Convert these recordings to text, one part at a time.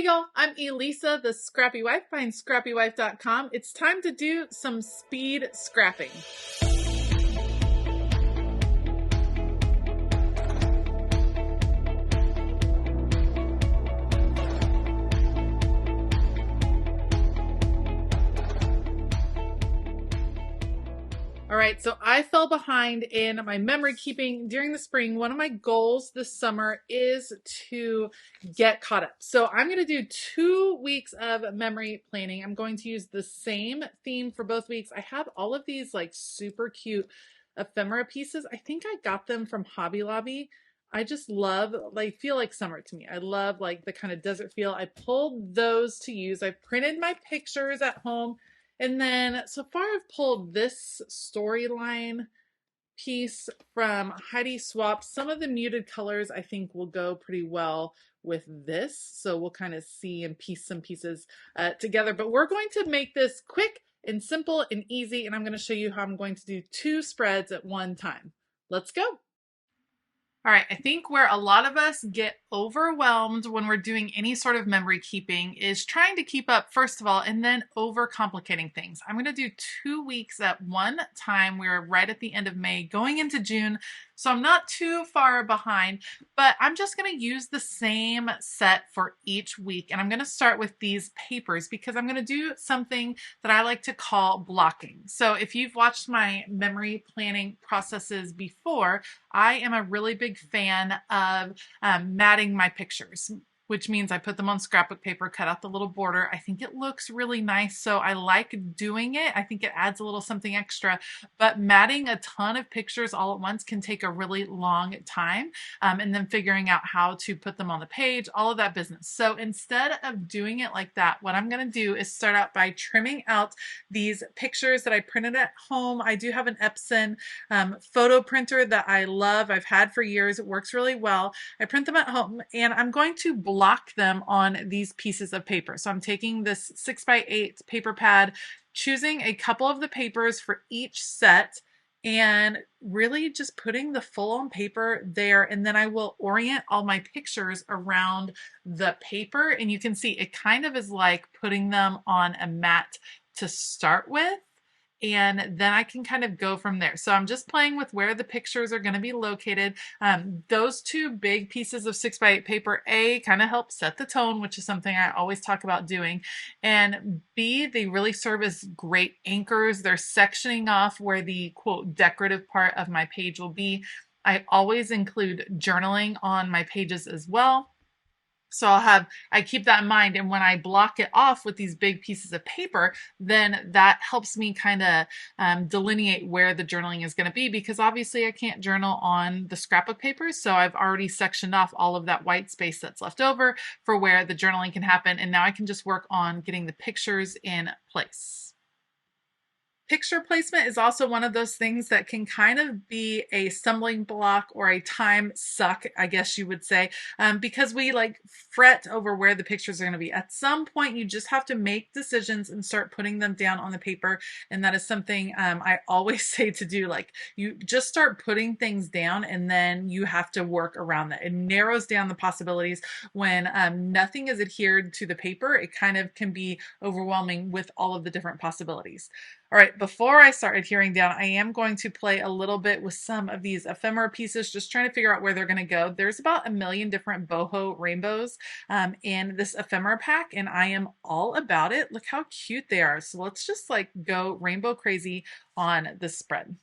Hey y'all, I'm Elisa, the Scrappy Wife. Find ScrappyWife.com. It's time to do some speed scrapping. All right, so I fell behind in my memory keeping during the spring. One of my goals this summer is to get caught up. So I'm going to do 2 weeks of memory planning. I'm going to use the same theme for both weeks. I have all of these like super cute ephemera pieces. I think I got them from Hobby Lobby. I just love, like, feel like summer to me. I love like the kind of desert feel. I pulled those to use. I printed my pictures at home. And then so far I've pulled this storyline piece from Heidi Swap. Some of the muted colors I think will go pretty well with this. So we'll kind of see and piece some pieces together. But we're going to make this quick and simple and easy. And I'm going to show you how I'm going to do 2 spreads at one time. Let's go. All right, I think where a lot of us get overwhelmed when we're doing any sort of memory keeping is trying to keep up, first of all, and then overcomplicating things. I'm going to do 2 weeks at one time. We're right at the end of May, going into June, so I'm not too far behind, but I'm just going to use the same set for each week. And I'm going to start with these papers because I'm going to do something that I like to call blocking. So if you've watched my memory planning processes before, I am a really big fan of matting my pictures, which means I put them on scrapbook paper, cut out the little border. I think it looks really nice, so I like doing it. I think it adds a little something extra, but matting a ton of pictures all at once can take a really long time, and then figuring out how to put them on the page, all of that business. So instead of doing it like that, what I'm going to do is start out by trimming out these pictures that I printed at home. I do have an Epson photo printer that I love. I've had for years. It works really well. I print them at home, and I'm going to block them on these pieces of paper. So I'm taking this 6x8 paper pad, choosing a couple of the papers for each set, and really just putting the full on paper there. And then I will orient all my pictures around the paper. And you can see it kind of is like putting them on a mat to start with. And then I can kind of go from there. So I'm just playing with where the pictures are going to be located. Those 2 big pieces of 6x8 paper, A, kind of help set the tone, which is something I always talk about doing. And B, they really serve as great anchors. They're sectioning off where the quote decorative part of my page will be. I always include journaling on my pages as well. So I keep that in mind. And when I block it off with these big pieces of paper, then that helps me kind of delineate where the journaling is going to be, because obviously I can't journal on the scrapbook papers. So I've already sectioned off all of that white space that's left over for where the journaling can happen. And now I can just work on getting the pictures in place. Picture placement is also one of those things that can kind of be a stumbling block or a time suck, I guess you would say, because we like fret over where the pictures are going to be. At some point, you just have to make decisions and start putting them down on the paper. And that is something I always say to do. Like, you just start putting things down and then you have to work around that. It narrows down the possibilities. When nothing is adhered to the paper, it kind of can be overwhelming with all of the different possibilities. All right, before I start adhering down, I am going to play a little bit with some of these ephemera pieces, just trying to figure out where they're going to go. There's about 1 million different boho rainbows in this ephemera pack, and I am all about it. Look how cute they are. So let's just like go rainbow crazy on this spread.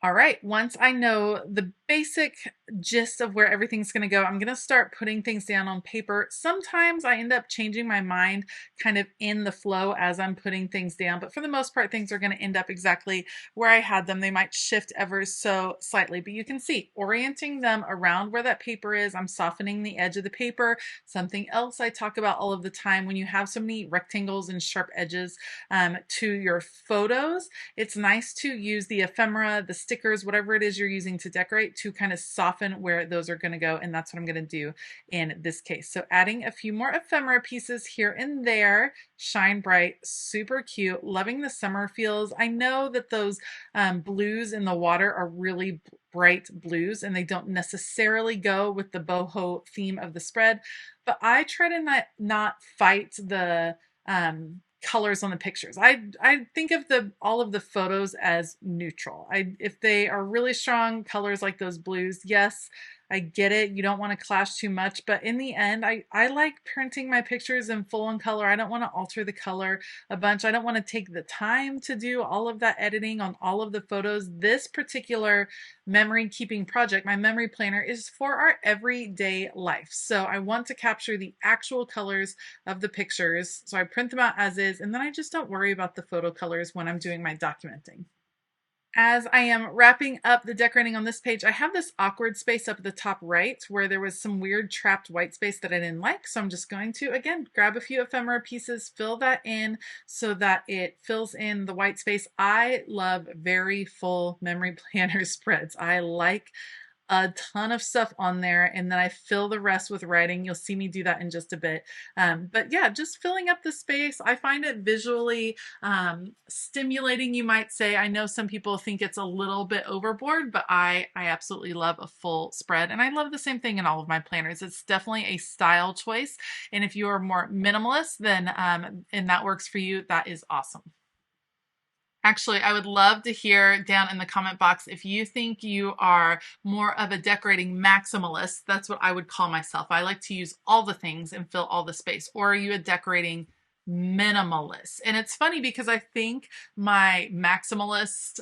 All right, once I know the basic gist of where everything's going to go, I'm going to start putting things down on paper. Sometimes I end up changing my mind kind of in the flow as I'm putting things down, but for the most part, things are going to end up exactly where I had them. They might shift ever so slightly, but you can see orienting them around where that paper is. I'm softening the edge of the paper. Something else I talk about all of the time, when you have so many rectangles and sharp edges to your photos, it's nice to use the ephemera, the stickers, whatever it is you're using to decorate, to kind of soften where those are going to go. And that's what I'm going to do in this case. So adding a few more ephemera pieces here and there. Shine bright, super cute, loving the summer feels. I know that those blues in the water are really bright blues and they don't necessarily go with the boho theme of the spread, but I try to not fight the colors on the pictures. I think of all of the photos as neutral. If they are really strong colors like those blues, yes, I get it. You don't want to clash too much, but in the end, I like printing my pictures in full on color. I don't want to alter the color a bunch. I don't want to take the time to do all of that editing on all of the photos. This particular memory keeping project, my memory planner, is for our everyday life. So I want to capture the actual colors of the pictures. So I print them out as is, and then I just don't worry about the photo colors when I'm doing my documenting. As I am wrapping up the decorating on this page, I have this awkward space up at the top right where there was some weird trapped white space that I didn't like. So I'm just going to, again, grab a few ephemera pieces, fill that in so that it fills in the white space. I love very full memory planner spreads. I like a ton of stuff on there, and then I fill the rest with writing. You'll see me do that in just a bit. But yeah, just filling up the space. I find it visually stimulating, you might say. I know some people think it's a little bit overboard, but I absolutely love a full spread, and I love the same thing in all of my planners. It's definitely a style choice, and if you are more minimalist, then and that works for you, that is awesome. Actually, I would love to hear down in the comment box if you think you are more of a decorating maximalist. That's what I would call myself. I like to use all the things and fill all the space. Or are you a decorating minimalist? And it's funny because I think my maximalist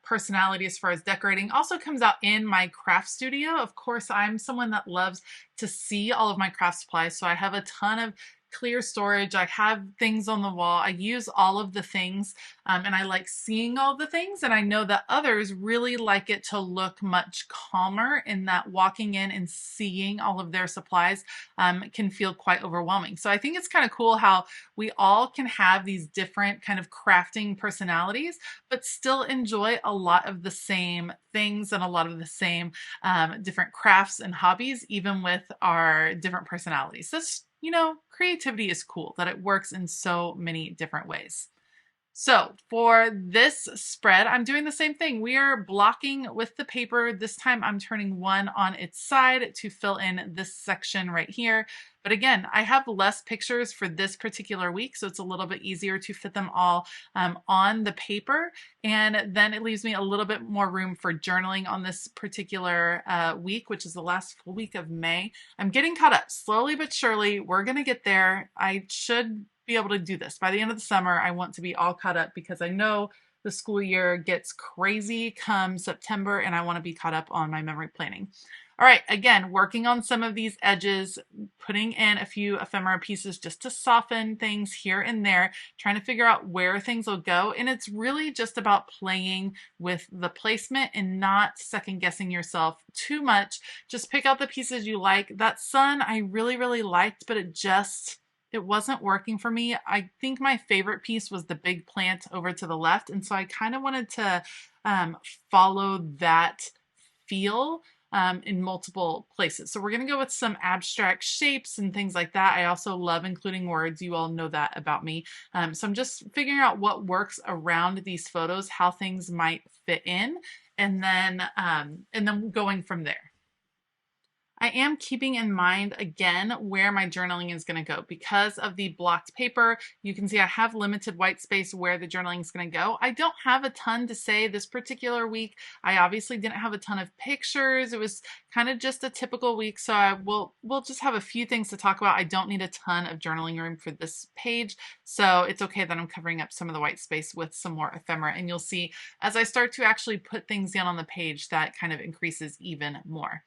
personality as far as decorating also comes out in my craft studio. Of course, I'm someone that loves to see all of my craft supplies. So I have a ton of clear storage. I have things on the wall. I use all of the things, and I like seeing all the things. And I know that others really like it to look much calmer, in that walking in and seeing all of their supplies can feel quite overwhelming. So I think it's kind of cool how we all can have these different kind of crafting personalities, but still enjoy a lot of the same things and a lot of the same different crafts and hobbies, even with our different personalities. That's, you know, creativity is cool, that it works in so many different ways. So for this spread, I'm doing the same thing. We are blocking with the paper. This time I'm turning one on its side to fill in this section right here. But again, I have less pictures for this particular week, so it's a little bit easier to fit them all on the paper. And then it leaves me a little bit more room for journaling on this particular week, which is the last full week of May. I'm getting caught up slowly but surely. We're going to get there. I should be able to do this. By the end of the summer, I want to be all caught up because I know the school year gets crazy come September, and I want to be caught up on my memory planning. All right, again, working on some of these edges, putting in a few ephemera pieces just to soften things here and there, trying to figure out where things will go. And it's really just about playing with the placement and not second guessing yourself too much. Just pick out the pieces you like. That sun I really, really liked, but it wasn't working for me. I think my favorite piece was the big plant over to the left. And so I kind of wanted to follow that feel in multiple places. So we're going to go with some abstract shapes and things like that. I also love including words. You all know that about me. So I'm just figuring out what works around these photos, how things might fit in, and then going from there. I am keeping in mind, again, where my journaling is going to go. Because of the blocked paper, you can see I have limited white space where the journaling is going to go. I don't have a ton to say this particular week. I obviously didn't have a ton of pictures. It was kind of just a typical week, so we'll just have a few things to talk about. I don't need a ton of journaling room for this page, so it's okay that I'm covering up some of the white space with some more ephemera. And you'll see as I start to actually put things down on the page, that kind of increases even more.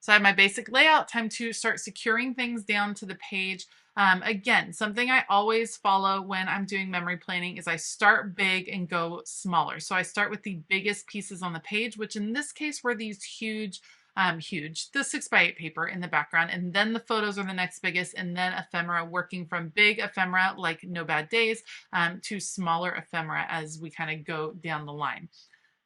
So I have my basic layout, time to start securing things down to the page. Again, something I always follow when I'm doing memory planning is I start big and go smaller. So I start with the biggest pieces on the page, which in this case were these huge, the 6x8 paper in the background. And then the photos are the next biggest, and then ephemera, working from big ephemera like No Bad Days to smaller ephemera as we kind of go down the line.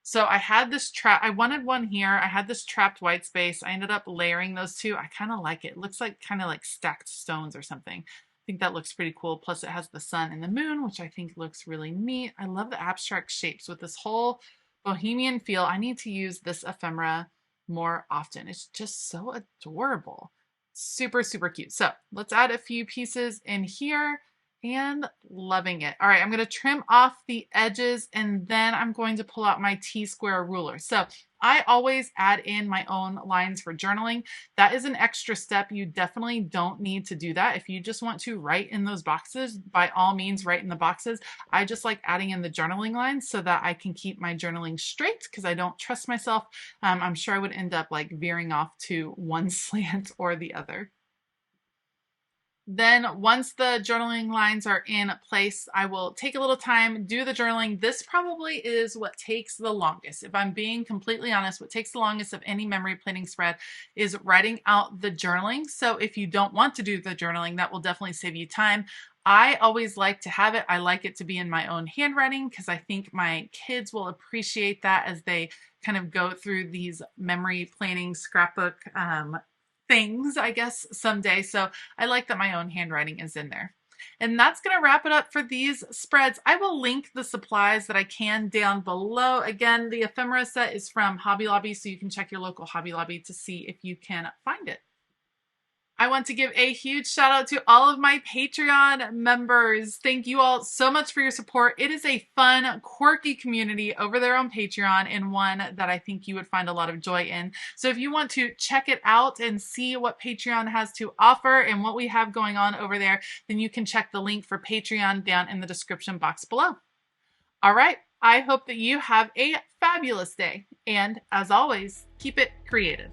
So I had this I wanted one here. I had this trapped white space. I ended up layering those two. I kind of like it. It looks like kind of like stacked stones or something. I think that looks pretty cool. Plus it has the sun and the moon, which I think looks really neat. I love the abstract shapes with this whole bohemian feel. I need to use this ephemera more often. It's just so adorable. Super, super cute. So let's add a few pieces in here and loving it. All right, I'm gonna trim off the edges and then I'm going to pull out my T-square ruler. So I always add in my own lines for journaling. That is an extra step. You definitely don't need to do that. If you just want to write in those boxes, by all means, write in the boxes. I just like adding in the journaling lines so that I can keep my journaling straight because I don't trust myself. I'm sure I would end up like veering off to one slant or the other. Then once the journaling lines are in place, I will take a little time, do the journaling. This probably is what takes the longest. If I'm being completely honest, what takes the longest of any memory planning spread is writing out the journaling. So if you don't want to do the journaling, that will definitely save you time. I always like to have it. I like it to be in my own handwriting because I think my kids will appreciate that as they kind of go through these memory planning scrapbook things, I guess, someday. So I like that my own handwriting is in there. And that's going to wrap it up for these spreads. I will link the supplies that I can down below. Again, the ephemera set is from Hobby Lobby, so you can check your local Hobby Lobby to see if you can find it. I want to give a huge shout out to all of my Patreon members. Thank you all so much for your support. It is a fun, quirky community over there on Patreon and one that I think you would find a lot of joy in. So if you want to check it out and see what Patreon has to offer and what we have going on over there, then you can check the link for Patreon down in the description box below. All right. I hope that you have a fabulous day. And as always, keep it creative.